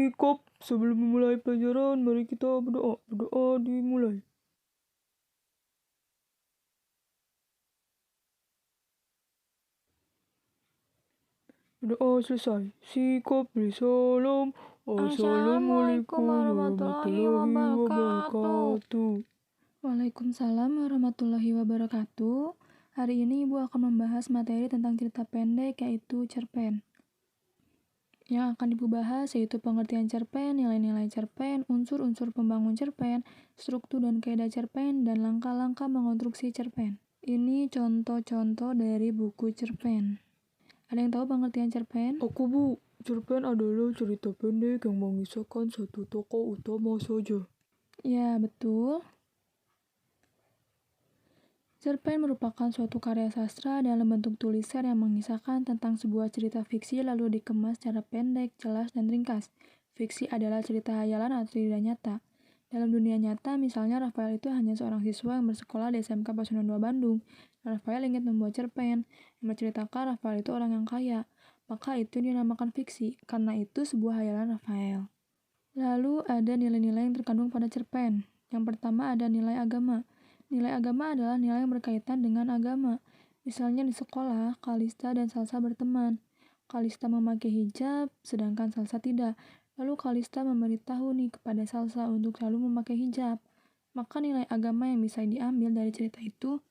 Sikap, sebelum memulai pelajaran, mari kita berdoa. Berdoa dimulai. Berdoa selesai. Sikap beri salam. Assalamualaikum warahmatullahi wabarakatuh. Waalaikumsalam warahmatullahi wabarakatuh. Hari ini Ibu akan membahas materi tentang cerita pendek yaitu cerpen. Yang akan Ibu bahas yaitu pengertian cerpen, nilai-nilai cerpen, unsur-unsur pembangun cerpen, struktur dan kaidah cerpen, dan langkah-langkah mengonstruksi cerpen. Ini contoh-contoh dari buku cerpen. Ada yang tahu pengertian cerpen? Aku, Bu. Cerpen adalah cerita pendek yang mengisahkan satu tokoh utama saja. Ya, betul. Cerpen merupakan suatu karya sastra dalam bentuk tulisan yang mengisahkan tentang sebuah cerita fiksi lalu dikemas secara pendek, jelas, dan ringkas. Fiksi adalah cerita hayalan atau tidak nyata. Dalam dunia nyata, misalnya Rafael itu hanya seorang siswa yang bersekolah di SMK Pasundan 2 Bandung. Rafael ingin membuat cerpen yang menceritakan Rafael itu orang yang kaya. Maka itu dinamakan fiksi, karena itu sebuah hayalan Rafael. Lalu ada nilai-nilai yang terkandung pada cerpen. Yang pertama ada nilai agama. Nilai agama adalah nilai yang berkaitan dengan agama. Misalnya di sekolah, Kalista dan Salsa berteman. Kalista memakai hijab, sedangkan Salsa tidak. Lalu Kalista memberitahu nih kepada Salsa untuk selalu memakai hijab. Maka nilai agama yang bisa diambil dari cerita itu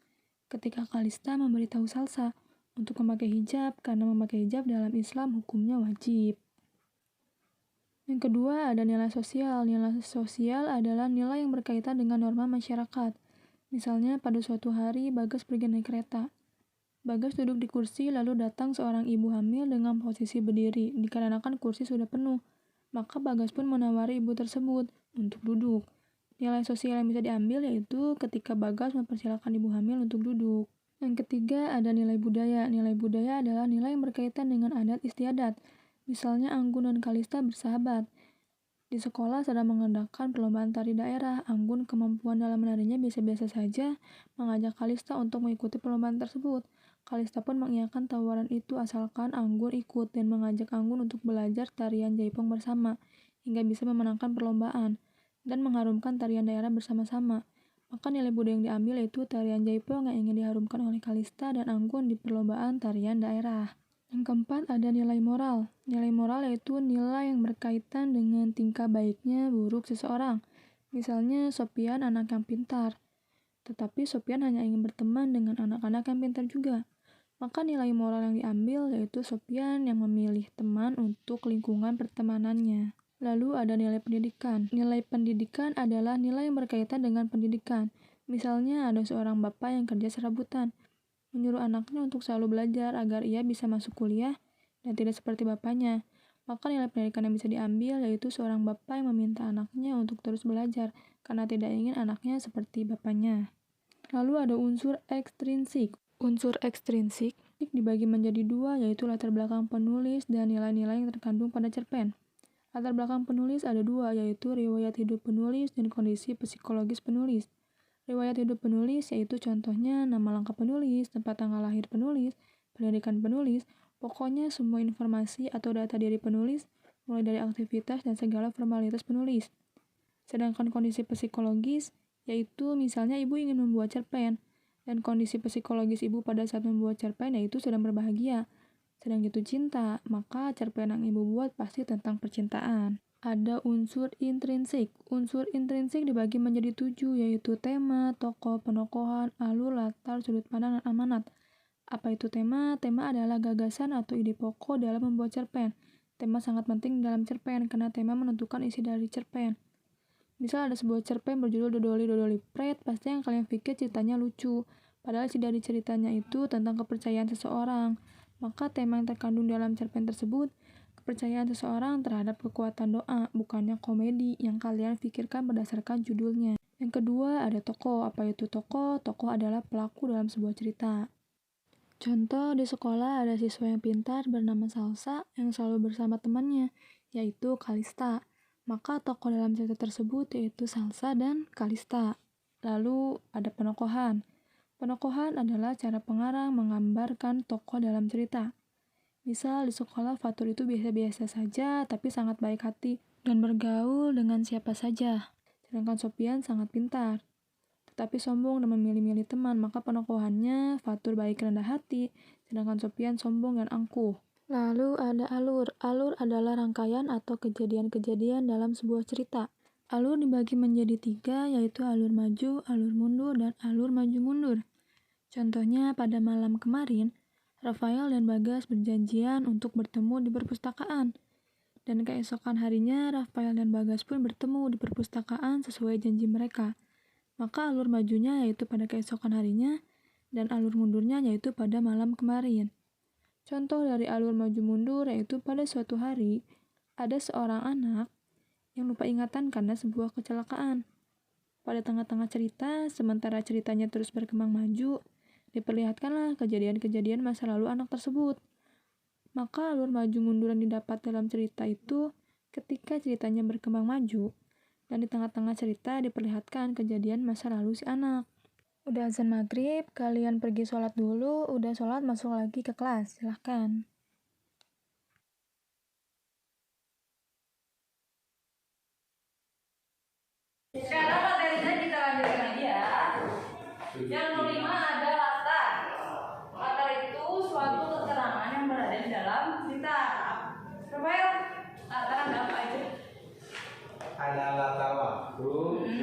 ketika Kalista memberitahu Salsa untuk memakai hijab karena memakai hijab dalam Islam hukumnya wajib. Yang kedua ada nilai sosial. Nilai sosial adalah nilai yang berkaitan dengan norma masyarakat. Misalnya pada suatu hari Bagas pergi naik kereta. Bagas duduk di kursi lalu datang seorang ibu hamil dengan posisi berdiri dikarenakan kursi sudah penuh. Maka Bagas pun menawari ibu tersebut untuk duduk. Nilai sosial yang bisa diambil yaitu ketika Bagas mempersilakan ibu hamil untuk duduk. Yang ketiga ada nilai budaya. Nilai budaya adalah nilai yang berkaitan dengan adat istiadat. Misalnya Anggun dan Kalista bersahabat. Di sekolah sedang mengadakan perlombaan tari daerah. Anggun kemampuan dalam menarinya biasa-biasa saja, mengajak Kalista untuk mengikuti perlombaan tersebut. Kalista pun mengiyakan tawaran itu asalkan Anggun ikut dan mengajak Anggun untuk belajar tarian jaipong bersama, hingga bisa memenangkan perlombaan, dan mengharumkan tarian daerah bersama-sama. Maka nilai budaya yang diambil yaitu tarian jaipong yang ingin diharumkan oleh Kalista dan Anggun di perlombaan tarian daerah. Yang keempat ada nilai moral. Nilai moral yaitu nilai yang berkaitan dengan tingkah baiknya buruk seseorang. Misalnya Sopian anak yang pintar, tetapi Sopian hanya ingin berteman dengan anak-anak yang pintar juga. Maka nilai moral yang diambil yaitu Sopian yang memilih teman untuk lingkungan pertemanannya. Lalu ada nilai pendidikan. Nilai pendidikan adalah nilai yang berkaitan dengan pendidikan. Misalnya ada seorang bapak yang kerja serabutan, menyuruh anaknya untuk selalu belajar agar ia bisa masuk kuliah dan tidak seperti bapaknya. Maka nilai pendidikan yang bisa diambil yaitu seorang bapak yang meminta anaknya untuk terus belajar karena tidak ingin anaknya seperti bapaknya. Lalu ada unsur ekstrinsik. Unsur ekstrinsik dibagi menjadi dua yaitu latar belakang penulis dan nilai-nilai yang terkandung pada cerpen. Latar belakang penulis ada dua yaitu riwayat hidup penulis dan kondisi psikologis penulis. Riwayat hidup penulis yaitu contohnya nama lengkap penulis, tempat tanggal lahir penulis, pendidikan penulis, pokoknya semua informasi atau data diri penulis, mulai dari aktivitas dan segala formalitas penulis. Sedangkan kondisi psikologis yaitu misalnya ibu ingin membuat cerpen, dan kondisi psikologis ibu pada saat membuat cerpen yaitu sedang berbahagia, sedang jatuh cinta, maka cerpen yang ibu buat pasti tentang percintaan. Ada unsur intrinsik. Unsur intrinsik dibagi menjadi 7, yaitu tema, tokoh, penokohan, alur, latar, sudut pandang, dan amanat. Apa itu tema? Tema adalah gagasan atau ide pokok dalam membuat cerpen. Tema sangat penting dalam cerpen karena tema menentukan isi dari cerpen. Misal ada sebuah cerpen berjudul Dodoli Pret, pasti yang kalian pikir ceritanya lucu. Padahal isi dari ceritanya itu tentang kepercayaan seseorang. Maka tema yang terkandung dalam cerpen tersebut kepercayaan seseorang terhadap kekuatan doa, bukannya komedi yang kalian pikirkan berdasarkan judulnya. Yang kedua ada tokoh. Apa itu tokoh? Tokoh adalah pelaku dalam sebuah cerita. Contoh, di sekolah ada siswa yang pintar bernama Salsa yang selalu bersama temannya, yaitu Kalista. Maka tokoh dalam cerita tersebut yaitu Salsa dan Kalista. Lalu ada penokohan. Penokohan adalah cara pengarang menggambarkan tokoh dalam cerita. Misal di sekolah Fatur itu biasa-biasa saja, tapi sangat baik hati dan bergaul dengan siapa saja. Sedangkan Sopian sangat pintar, tetapi sombong dan memilih-milih teman, maka penokohannya Fatur baik rendah hati, sedangkan Sopian sombong dan angkuh. Lalu ada alur. Alur adalah rangkaian atau kejadian-kejadian dalam sebuah cerita. Alur dibagi menjadi 3, yaitu alur maju, alur mundur, dan alur maju mundur. Contohnya pada malam kemarin, Rafael dan Bagas berjanjian untuk bertemu di perpustakaan. Dan keesokan harinya, Rafael dan Bagas pun bertemu di perpustakaan sesuai janji mereka. Maka alur majunya yaitu pada keesokan harinya, dan alur mundurnya yaitu pada malam kemarin. Contoh dari alur maju mundur yaitu pada suatu hari, ada seorang anak yang lupa ingatan karena sebuah kecelakaan. Pada tengah-tengah cerita, sementara ceritanya terus berkembang maju, diperlihatkanlah kejadian-kejadian masa lalu anak tersebut. Maka alur maju mundur yang didapat dalam cerita itu ketika ceritanya berkembang maju, dan di tengah-tengah cerita diperlihatkan kejadian masa lalu si anak. Udah azan maghrib, kalian pergi sholat dulu, udah sholat masuk lagi ke kelas, silahkan. Sekarang materinya kita lanjutkan lagi ya. Yang kelima ada latar. Latar itu suatu keterangan yang berada di dalam cerita. Rafael, latar ada apa aja? Ada latar waktu,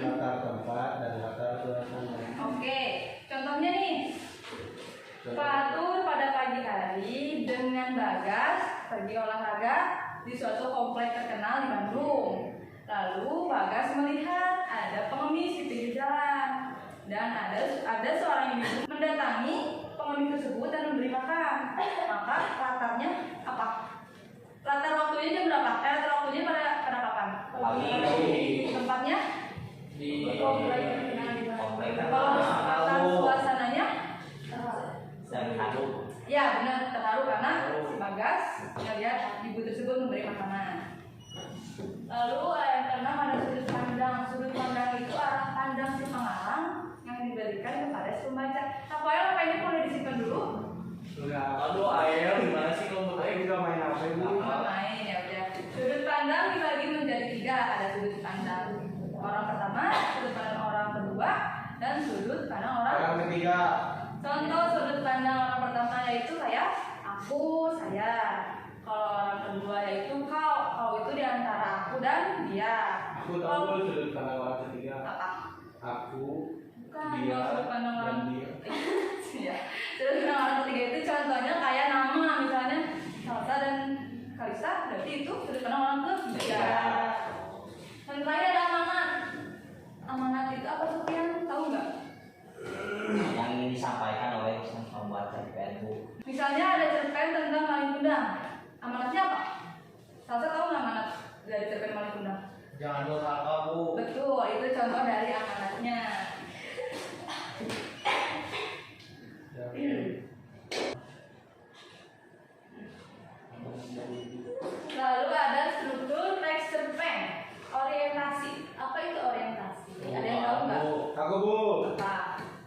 latar tempat, dan latar suasana. Oke, contohnya nih. Fatur pada pagi hari dengan Bagas pergi olahraga di suatu komplek terkenal di Bandung. Lalu Bagas melihat ada pengemis di pinggir jalan dan ada seorang ibu mendatangi pengemis tersebut dan memberi makan. Maka latarnya apa? Latar waktunya jam berapa? Latar waktunya pada kapan? Pagi. Tempatnya? Di Komplek. Kalau latar suasananya? Terharu. Ya benar, terharu karena si Bagas melihat ibu tersebut memberi makanan. Lalu yang keenam ada sudut pandang. Sudut pandang itu arah pandang si pengarang yang diberikan kepada si pembaca. Rafael, apa ini boleh disimpan dulu? Enggak. Aduh, air gimana sih kamu? Air juga main apa ini? Main ya udah. Sudut pandang dibagi menjadi 3. Ada sudut pandang orang pertama, sudut pandang orang kedua, dan sudut pandang orang ketiga. Contoh sudut pandang orang pertama yaitu kayak aku, saya. Kalau orang kedua yaitu kau itu diantara aku dan dia. Aku tahu sudut pandang orang ketiga. Apa? Aku, Bukan, dia, kalau sudut pandang orang dan dia. Iya. Sudut pandang orang ketiga itu contohnya kayak nama, misalnya Salsa dan Kalista, berarti itu sudut pandang orang ketiga. Dan terakhir ada amanat. Amanat itu apa Sofian? Tahu nggak? Yang ingin disampaikan oleh pembuat cerpen Bu. Misalnya ada cerpen tentang maling kundang. Amanatnya apa? Salsa tahu nggak amanat dari cerpen maling kundang? Jangan durhaka, Bu. Betul, itu contoh dari amanatnya. Lalu ada struktur teks cerpen. Orientasi. Apa itu orientasi? Ada yang tahu nggak? Aku, Bu. Apa?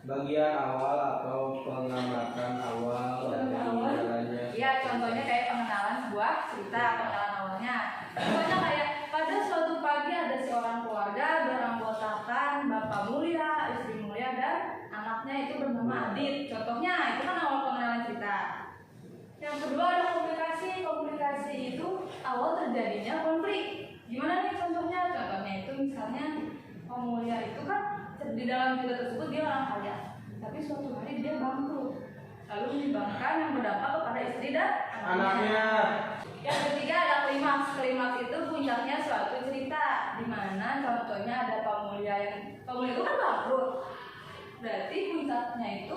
Bagian awal atau pengamatan awal dari jalannya. Iya, contohnya kayak pengenalan sebuah cerita, pengenalan awalnya. Contohnya kayak pada suatu pagi ada seorang keluarga beranggotakan bapak mulia, istri mulia, dan anaknya itu bernama Adit. Contohnya itu kan awal pengenalan cerita. Yang kedua ada komplikasi. Komplikasi itu awal terjadinya konflik. Gimana nih contohnya? Contohnya itu misalnya pemulia itu kan di dalam cerita tersebut dia orang kaya, tapi suatu hari dia bangkrut, lalu menyumbangkan yang berdampak kepada istri dan Anaknya. Yang ketiga ada klimaks. Klimaks itu puncaknya suatu cerita, di mana contohnya ada pemulia itu kan bangkrut, berarti puncaknya itu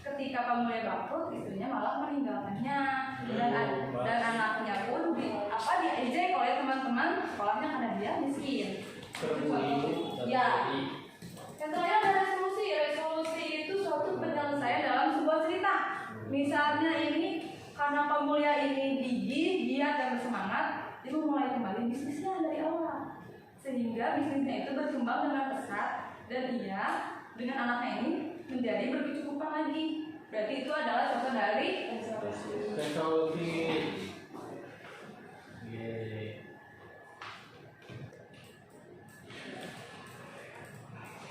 ketika pemulia bangkrut, istrinya malah meninggalkannya dan anaknya pun diejek oleh teman-teman sekolahnya karena dia miskin. Ya. Yang terakhir ada resolusi. Resolusi itu suatu penyelesaian dalam sebuah cerita. Misalnya ini karena pemulia ini gigih, giat dan bersemangat, dia memulai kembali bisnisnya dari awal, sehingga bisnisnya itu berkembang dengan pesat dan ia dengan anaknya ini menjadi berkecukupan lagi. Berarti itu adalah contoh dari Resolusi. Ye.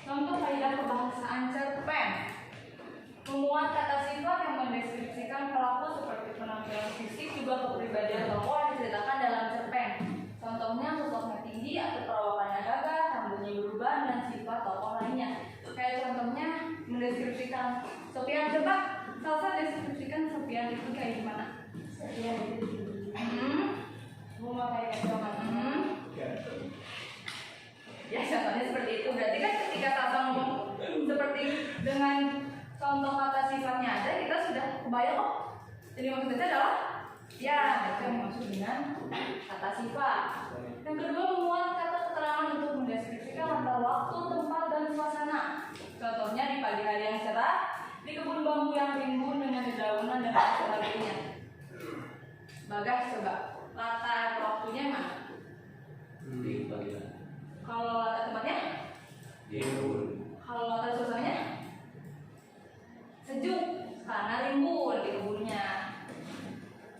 contoh kaidah kebahasaan cerpen. Memuat kata sifat yang mendeskripsikan pelaku seperti penampilan fisik juga kepribadian tokoh yang diceritakan dalam cerpen. Contohnya sosoknya tinggi atau perawakannya gagah, rambutnya berubah dan sifat tokoh lainnya. Kayak contohnya mendeskripsikan Sofian, coba Salsa deskripsikan Sofian itu kayak gimana? Sofian itu memakai kacamata. Ya contohnya seperti itu. Berarti kan ketika Salsa ngomong seperti dengan contoh kata sifatnya aja kita sudah kebayang jadi maksudnya adalah ya itu yang dimaksud dengan kata sifat. Yang kedua memuat kata keterangan untuk mendeskripsikan latar waktu, tempat dan suasana. Contohnya di pagi hari yang cerah, di kebun bambu yang rimbun dengan dedaunan dan sebagainya. Bagas coba latar waktunya mana? Kalau latar tempatnya? Kalau latar suasananya? Sejuk karena rimbun di kebunnya.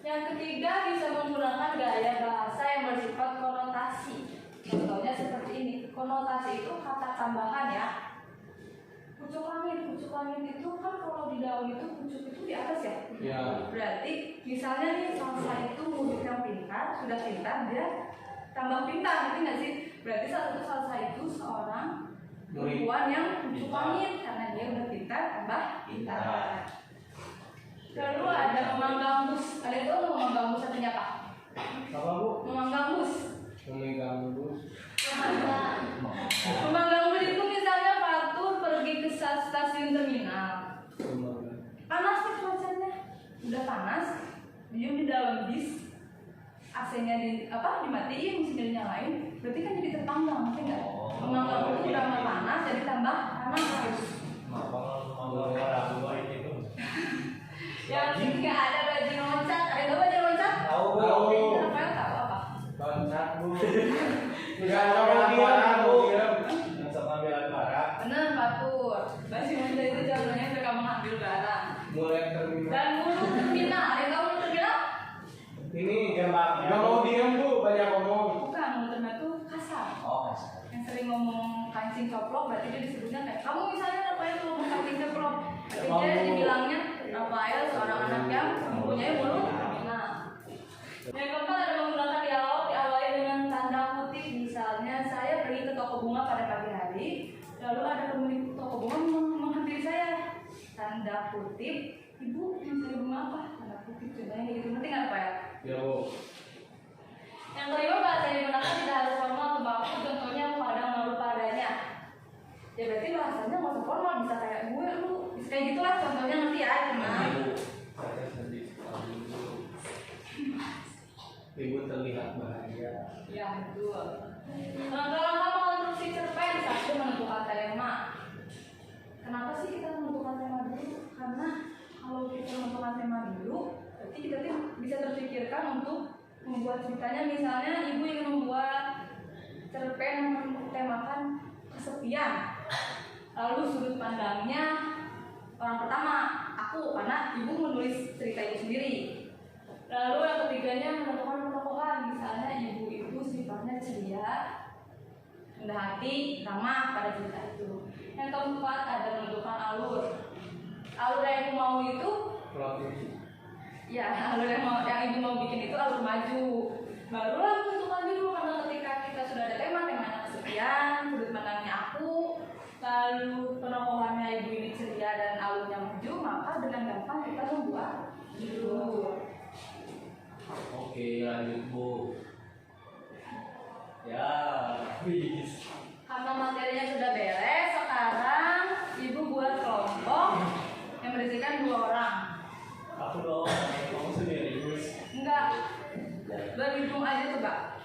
Yang ketiga bisa menggunakan gaya bahasa yang bersifat konotasi. Contohnya seperti ini. Konotasi itu kata tambahan ya. Pucuk langit itu kan kalau di daun itu pucuk itu di atas ya. Ya. Berarti misalnya nih Salsa itu murid yang pintar, sudah pintar dia tambah pintar, ngerti nggak sih? Berarti saat itu Salsa itu seorang perempuan yang pucuk langit karena dia udah pintar tambah pintar. Lalu ada memanggang bus. Ada itu memanggang bus artinya apa? Apa Bu? Memanggang bus. Memegang bus. Memanggang bus itu misalnya Fatur pergi ke stasiun terminal. Panas nih cuacanya, udah panas. Dia di dalam bis, AC-nya dimatiin, mesinnya dinyalain. Berarti kan jadi terpanggang, ngerti nggak? Memanggang bus itu udah panas, jadi tambah panas. Yang ketiga ada bajing loncat. Ada nggak bajing loncat? Tahu. Rafael tahu apa? Loncat Bu. Bener Fatur. Bajing loncat itu jawabannya mereka mengambil barang. Mulai terminal. Dan muluk terminal. Ada yang tahu muluk terminal? Ini gambar. Gak mau diem Bu, banyak ngomong. Bukan, muluk terminal itu kasar. Yang sering ngomong kancing coplok berarti dia disebutnya kayak kamu misalnya Rafael tuh ngomong kancing coplok. Berarti dia dibilangnya Rafael seorang anak yang mempunyai mulut terminal. Yang keempat ada menggunakan dialog diawali dengan tanda kutip. Misalnya saya pergi ke toko bunga pada pagi hari, lalu ada pemilik toko bunga menghampiri saya. Tanda kutip, ibu mencari bunga apa? Tanda kutip contohnya gitu. Ngerti nggak Rafael? Ya Bu. Yang kelima bahasa yang digunakan tidak harus formal atau baku. Contohnya padang malu padanya. Ya berarti bahasanya nggak usah formal, bisa kayak gue lu, bisa kayak gitulah contohnya, ngerti ya teman. Saya sedih sekali Bu. Ibu terlihat bahagia. Ya betul. Langkah-langkah mengonstruksi cerpen. Satu, menentukan tema. Kenapa sih kita menentukan tema dulu? Karena kalau kita menentukan tema dulu, berarti kita bisa terpikirkan untuk membuat ceritanya. Misalnya ibu ingin membuat cerpen yang mentemakan kesepian. Lalu sudut pandangnya orang pertama aku, karena ibu menulis cerita itu sendiri. Lalu yang ketiganya menentukan penokohan. Misalnya ibu itu sifatnya ceria, rendah hati, ramah pada cerita itu. Yang keempat ada menentukan alur. Alur yang ibu mau itu ya, alur yang ibu mau bikin itu alur maju. Barulah menentukan judul, karena ketika kita sudah ada temanya kesepian, sudut pandangnya aku, lalu penokohannya ibu ini ceria dan alurnya maju, maka dengan gampang kita membuat judul. Oke, lanjut Bu. Ya, please. Karena materinya sudah beres, sekarang ibu buat kelompok yang berisikan 2 orang. Aku dong, kamu sendiri. Enggak, berhitung aja coba.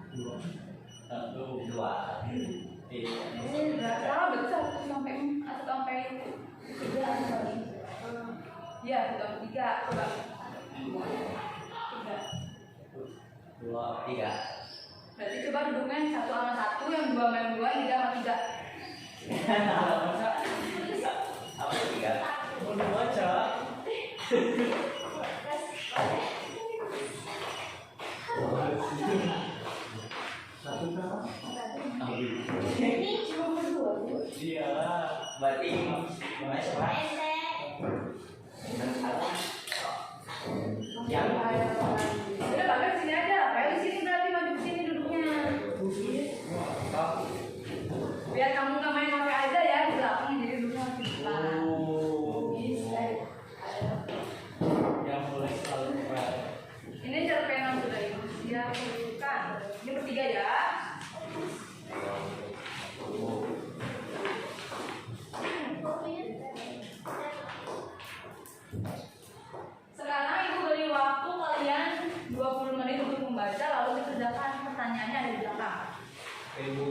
1, 2, 3. Ini salah berarti 1 sampai 3. Ya, 1 sampai 3 coba. 2, 3. Berarti coba duduknya yang 1 sama 1, yang 2 sama yang 2, yang 3 sama 3. Apa tiga? Mau dibaca. Iya. Berarti gimana coba? Yang Udah Bagas sini aja, Rafael di sini berarti maju ke sini duduknya. Biar kamu nggak main HP aja ya di belakang, jadi duduknya masih di depan. Bisa. Yang mulai selalu keren. Ini cerpen yang sudah ibu siap bukan. Ini bertiga ya. Sekarang ibu beri waktu kalian 20 menit untuk membaca lalu dikerjakan pertanyaannya ada di belakang. Ibu.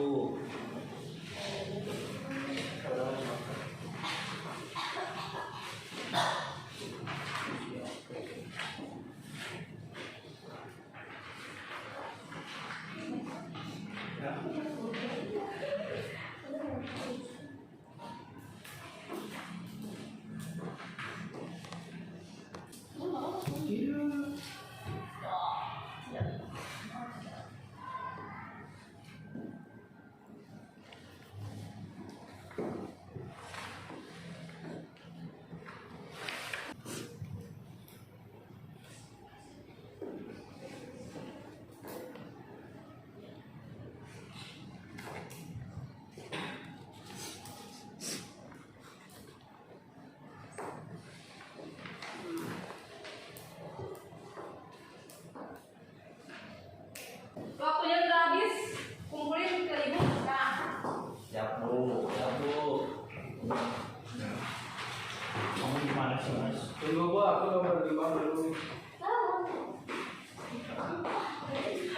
Waktunya sudah habis. Kumpulin ke ibu sekarang. siap bu. Kamu gimana sih mas? Tunggu gua, aku nomor 5 dulu.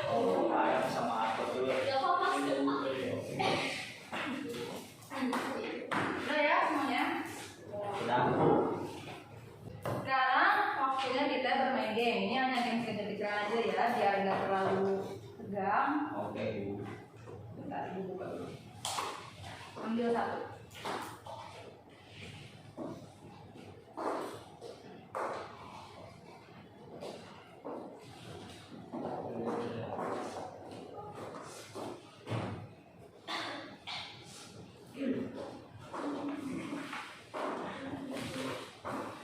Oh, kayak sama aku dulu. Udah ya semuanya. Sudah bu. Sekarang waktunya kita bermain game. Ini hanya game kecil-kecilan aja ya, biar nggak terlalu tegang. Oke bu. Bentar ibu buka dulu. Ambil satu.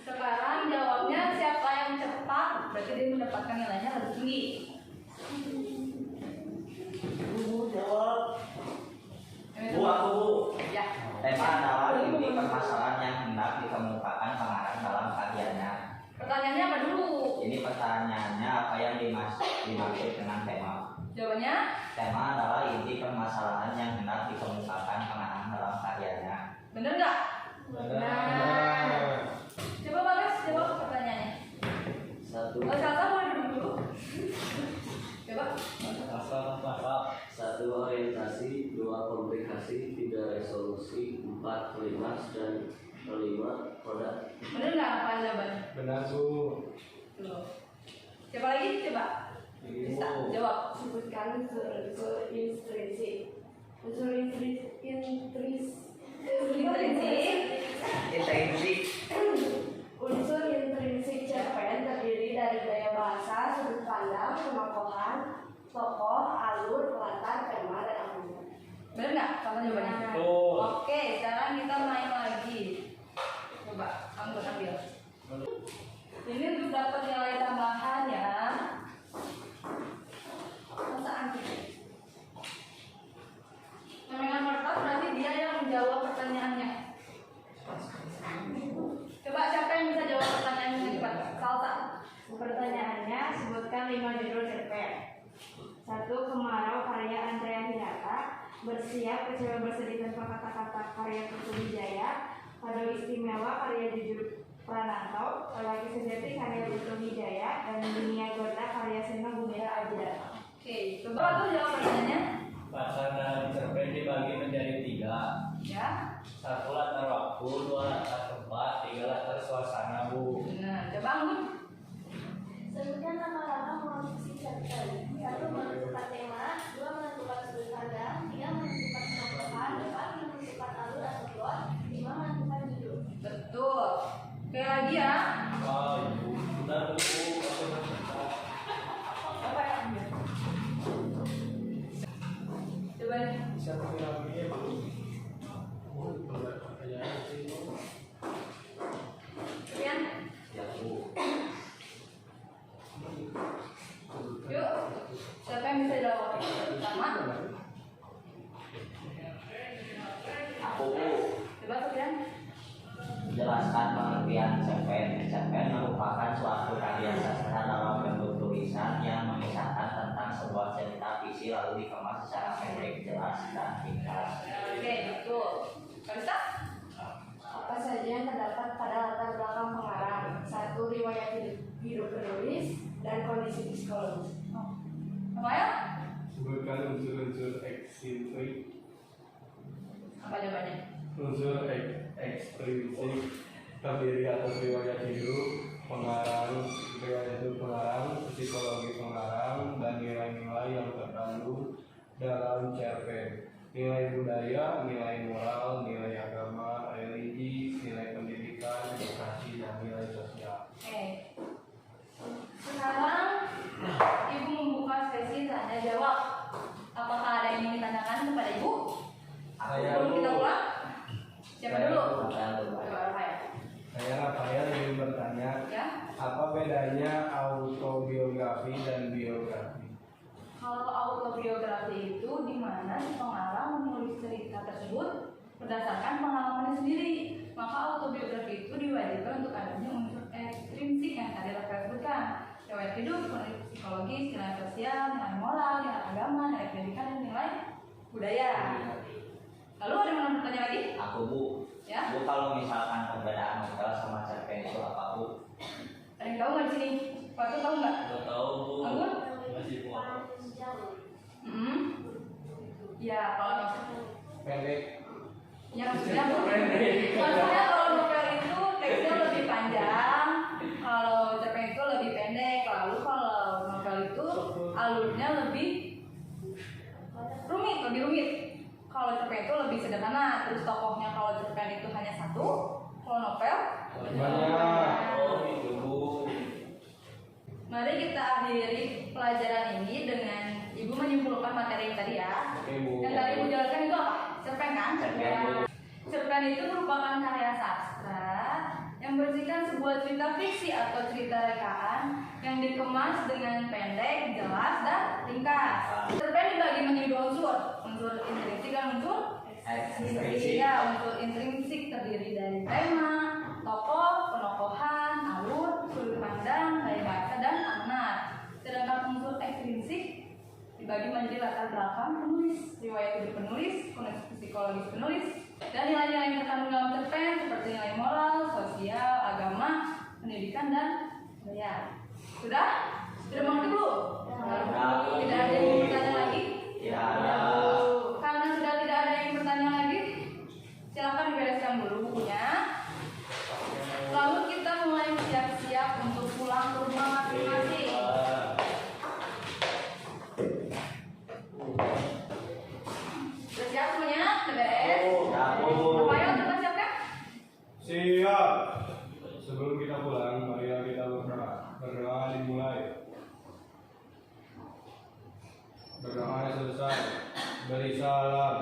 Sekarang jawabnya siapa yang cepat, berarti dia mendapatkan nilainya lebih tinggi. Bu aku bu. Ya. Tema adalah inti permasalahan yang hendak dikemukakan pengarang dalam kajiannya. Pertanyaannya apa dulu? Ini pertanyaannya apa yang dimaksud dengan tema? Jawabannya? Tema adalah inti permasalahan yang hendak dikemukakan pengarang dalam karyanya. Bener nggak? Benar. Coba Bagas jawab pertanyaannya. Satu. Salsa boleh duduk dulu. Coba. Satu orientasi, dua komplikasi, tiga resolusi, empat klimas, dan kelima produk. Bener nggak apa jawabannya? Benar bu. Tuh. Coba lagi, coba. Bisa jawab. Sebutkan unsur intrinsik. Unsur Intensif. Unsur intrinsik cerpen terdiri dari gaya bahasa, sudut pandang, penokohan, tokoh, alur, latar, tema, dan argumen. Bener nggak sama jawabannya? Betul. Oke, sekarang kita main lagi. Coba, ambil. Ini untuk dapat nilai tambahan ya. Masa antik? Memegang kertas berarti dia yang menjawab pertanyaannya. Coba siapa yang bisa jawab pertanyaannya cepat? Salsa. Pertanyaannya, sebutkan 5 judul cerpen. 1. Kemarau karya Andrea Hirata. Bersiap kecewa bersedih tanpa kata-kata karya Putu Wijaya. Kado istimewa karya Jujur Prananto. Lelaki sejati karya Putu Wijaya. Dan Dunia Gorda karya Sena Bumira Ajidata. Oke, coba tuh jawab pertanyaannya. Pasana cerpen dibagi menjadi 3. Ya. 1 latar waktu, 2 latar tempat, 3 latar suasana bu. Nah, coba Anggun. Sebutkan nama-nama produksi cerpen. 1. Menentukan tema. 2. Menentukan sudut pandang. 3. Menentukan penokohan. 4. Menentukan alur. lalu dikemas secara pendek, jelas, dan ringkas. Oke, betul. Kalista? Apa saja yang terdapat pada latar belakang pengarang? 1. Riwayat hidup penulis dan kondisi psikologis. Namanya? Sebutkan unsur-unsur eksintrik. Apa jawabannya? Unsur ekstrinsik terdiri atas riwayat hidup pengarang, psikologi pengarang, dan nilai-nilai yang terkandung dalam cerpen. Nilai budaya, nilai moral, nilai agama, religi, nilai pendidikan, edukasi, dan nilai sosial. Oke. Sekarang Ibu membuka sesi tanya jawab. Apakah ada yang ingin ditanyakan kepada Ibu? Sebelum kita ulang? Siapa dulu? Coba Rafael. Saya Rafael ingin bertanya, Ya. apa bedanya autobiografi dan biografi? Kalau autobiografi itu di mana si pengarang menulis cerita tersebut berdasarkan pengalamannya sendiri. Maka autobiografi itu diwajibkan untuk adanya unsur ekstrinsik yang tadi Rafael sebutkan. Riwayat hidup, kondisi psikologis, nilai sosial, nilai moral, nilai agama, nilai pendidikan, dan nilai budaya. Lalu ada yang mau bertanya lagi? Aku Bu, Ya. Bu kalau misalkan perbedaan novel sama cerpen itu apa Bu? Ada yang tahu nggak di sini? Pak tahu nggak? Nggak tahu Bu. Anggun? Masih kurang. Ya, kalau Pendek. ya maksudnya kalau novel itu teksnya lebih panjang, kalau cerpen itu lebih pendek. Lalu kalau novel itu alurnya lebih rumit. Kalau cerpen itu lebih sederhana. Terus tokohnya kalau cerpen itu hanya satu, kalau novel Banyak. Oh itu Bu. Mari kita akhiri pelajaran ini dengan Ibu menyimpulkan materi yang tadi ya. Oke Bu. Yang tadi Ibu jelaskan itu apa? Cerpen kan? Cerpen, Bu. Cerpen itu merupakan karya sastra yang berisikan sebuah cerita fiksi atau cerita rekaan yang dikemas dengan pendek, jelas, dan ringkas. Cerpen dibagi menjadi dua unsur intrinsik dan unsur Ekstrinsik. Ya, unsur intrinsik terdiri dari tema, tokoh, penokohan, alur, sudut pandang, gaya bahasa, dan makna. Sedangkan unsur ekstrinsik dibagi menjadi latar belakang penulis, riwayat hidup penulis, kondisi psikologis penulis, dan nilai-nilai yang terkandung dalam cerpen seperti nilai moral, sosial, agama, pendidikan, dan budaya. Sudah mengerti belum? Tidak ada yang mau bertanya lagi? Tidak ada. Karena sudah tidak ada yang bertanya lagi, silakan dibereskan dulu bukunya. Lalu kita mulai siap-siap untuk pulang ke rumah masing-masing. Sudah siap semuanya? Sudah beres? Apa yang kita siapkan? Siap. Sebelum kita pulang, mari kita berdoa. Berdoa dimulai. Berdoa selesai. Beri salam.